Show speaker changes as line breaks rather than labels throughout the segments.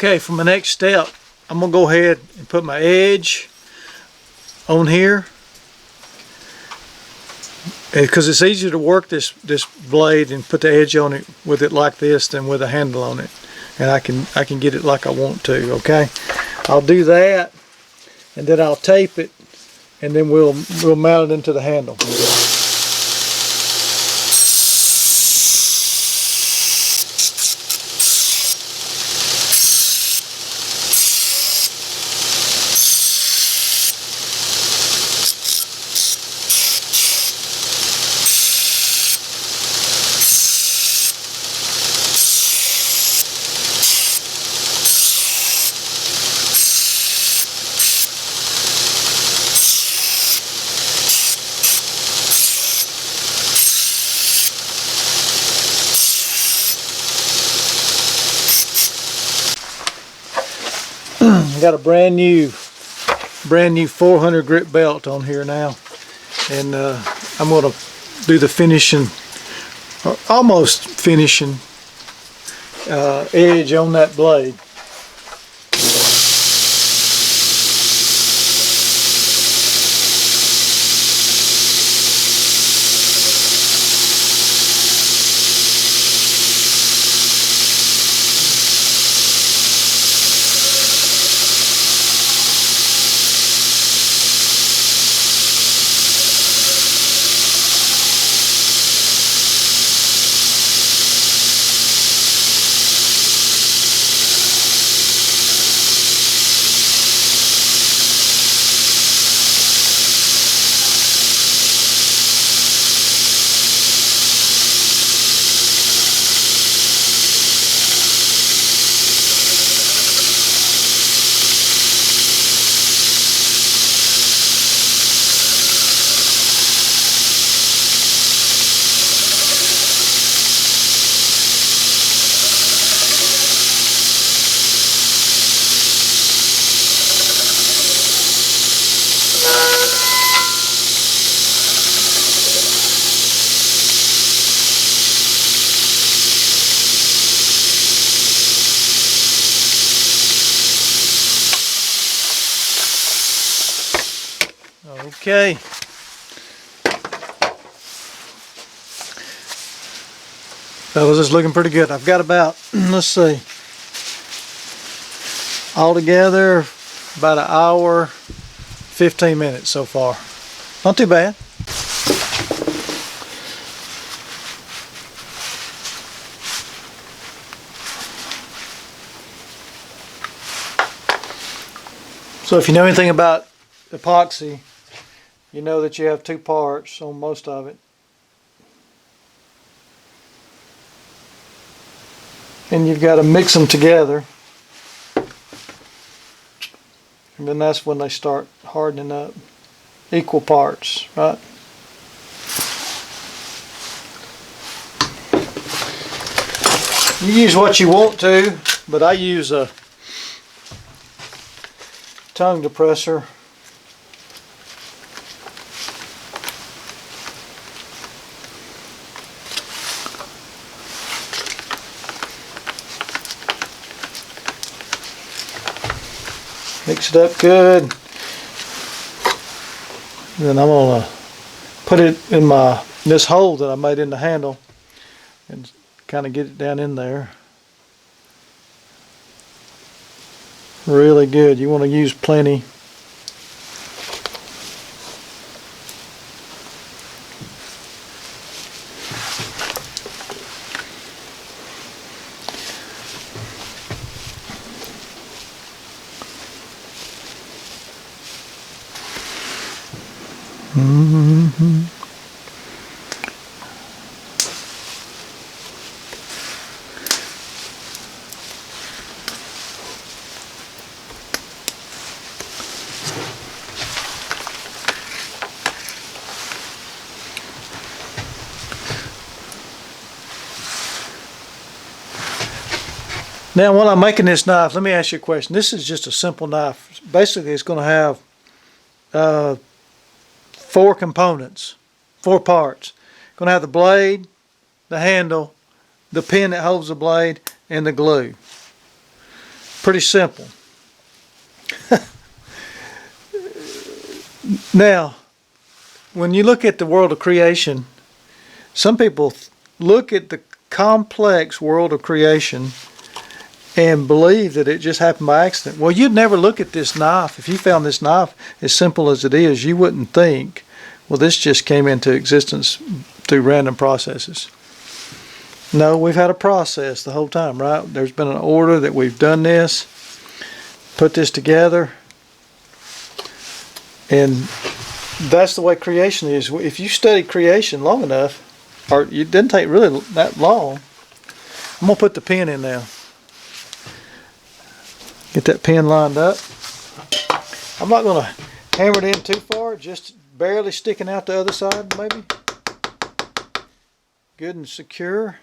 Okay, for my next step, I'm gonna go ahead and put my edge on here, because it's easier to work this blade and put the edge on it with it like this than with a handle on it, and I can get it like I want to. Okay, I'll do that, and then I'll tape it, and then we'll mount it into the handle. Got a brand new 400 grit belt on here now, and I'm going to do the finishing, or almost finishing edge on that blade. Okay. Fellas, it's looking pretty good. I've got about, let's see, altogether about an hour, 15 minutes so far. Not too bad. So if you know anything about epoxy, you know that you have two parts on most of it. And you've got to mix them together. And then that's when they start hardening up. Equal parts, right? You use what you want to, but I use a tongue depressor. Mix it up good. Then I'm gonna put it in this hole that I made in the handle and kind of get it down in there. Really good. You want to use plenty. Now, while I'm making this knife, let me ask you a question. This is just a simple knife. Basically, it's going to have 4 components, 4 parts. It's going to have the blade, the handle, the pin that holds the blade, and the glue. Pretty simple. Now, when you look at the world of creation, some people look at the complex world of creation and believe that it just happened by accident. Well, you'd never look at this knife. If you found this knife as simple as it is, you wouldn't think, well, this just came into existence through random processes. No, we've had a process the whole time, right? There's been an order that we've done this, put this together, and that's the way creation is. If you study creation long enough, or it didn't take really that long, I'm going to put the pin in now. Get that pin lined up. I'm not going to hammer it in too far, just barely sticking out the other side maybe. Good and secure.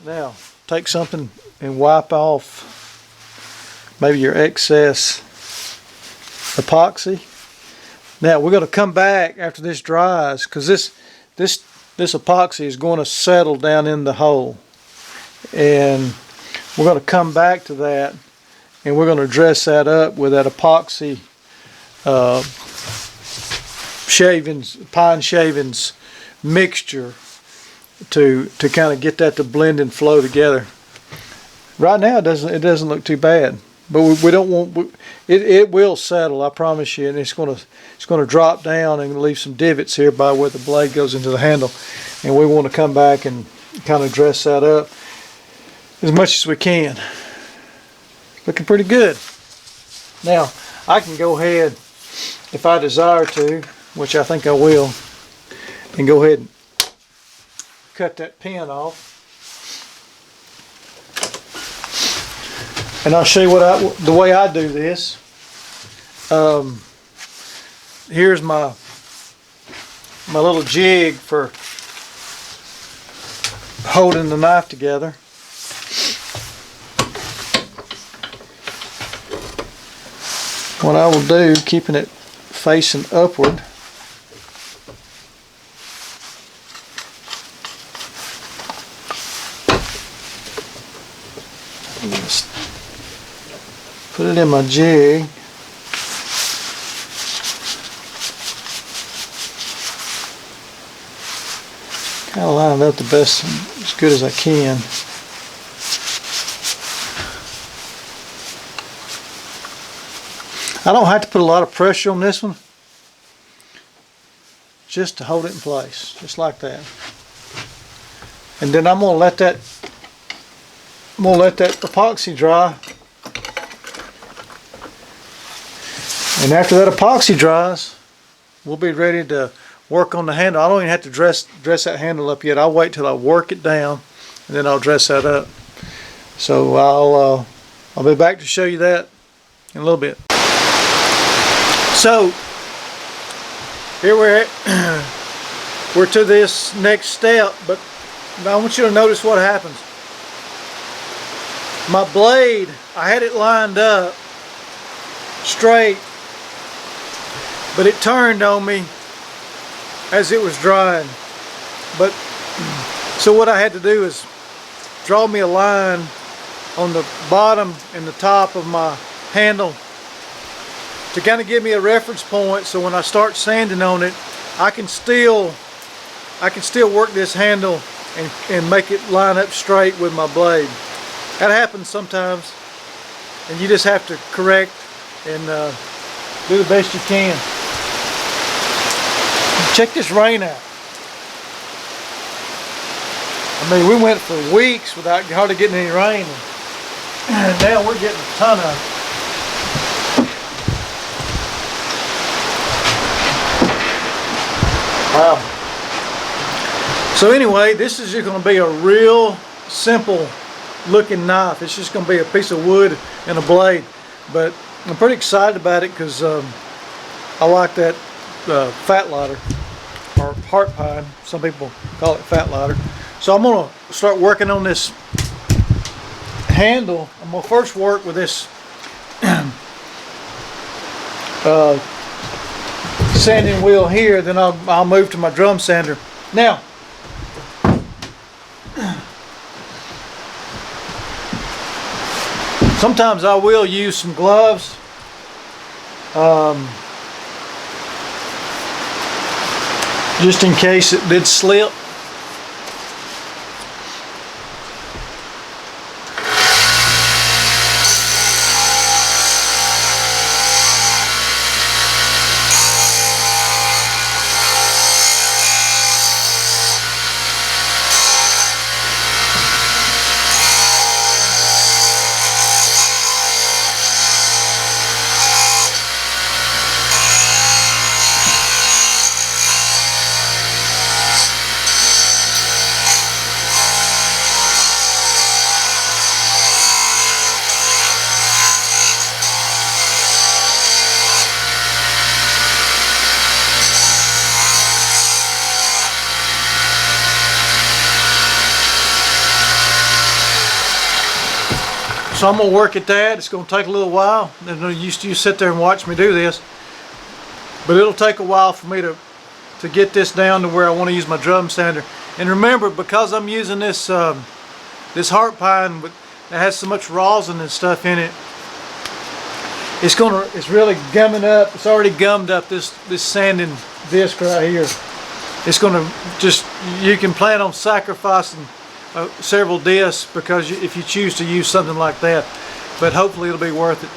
Now, take something and wipe off maybe your excess epoxy. Now we're going to come back after this dries, because this epoxy is going to settle down in the hole, and we're going to come back to that, and we're going to dress that up with that epoxy shavings, pine shavings mixture to kind of get that to blend and flow together. Right now it doesn't look too bad, but we don't want it will settle, I promise you, and it's going to drop down and leave some divots here by where the blade goes into the handle, and we want to come back and kind of dress that up as much as we can. Looking pretty good. Now I can go ahead, if I desire to, which I think I will, and go ahead and cut that pin off. And I'll show you the way I do this. Here's my little jig for holding the knife together. What I will do, keeping it facing upward, just put it in my jig. Kind of line it up the best, as good as I can. I don't have to put a lot of pressure on this one, just to hold it in place, just like that. And then I'm gonna let that epoxy dry. And after that epoxy dries, we'll be ready to work on the handle. I don't even have to dress that handle up yet. I'll wait till I work it down, and then I'll dress that up. So I'll be back to show you that in a little bit. So here we're to this next step, but I want you to notice what happens. My blade, I had it lined up straight, but it turned on me as it was drying. So what I had to do is draw me a line on the bottom and the top of my handle to kind of give me a reference point, so when I start sanding on it, I can still work this handle and make it line up straight with my blade. That happens sometimes, and you just have to correct and do the best you can. Check this rain out. I mean, we went for weeks without hardly getting any rain, and now we're getting a ton of it. Wow. So anyway, this is just going to be a real simple looking knife. It's just going to be a piece of wood and a blade, but I'm pretty excited about it because I like that fat lighter, or heart pine. Some people call it fat lighter. So I'm going to start working on this handle. I'm going to first work with this sanding wheel here, then I'll move to my drum sander. Now, Sometimes I will use some gloves. Just in case it did slip. So I'm gonna work at that. It's gonna take a little while. And you sit there and watch me do this, but it'll take a while for me to get this down to where I want to use my drum sander. And remember, because I'm using this this heart pine that has so much rosin and stuff in it, it's really gumming up. It's already gummed up this sanding disc right here. It's gonna you can plan on sacrificing several discs because if you choose to use something like that, but hopefully it'll be worth it.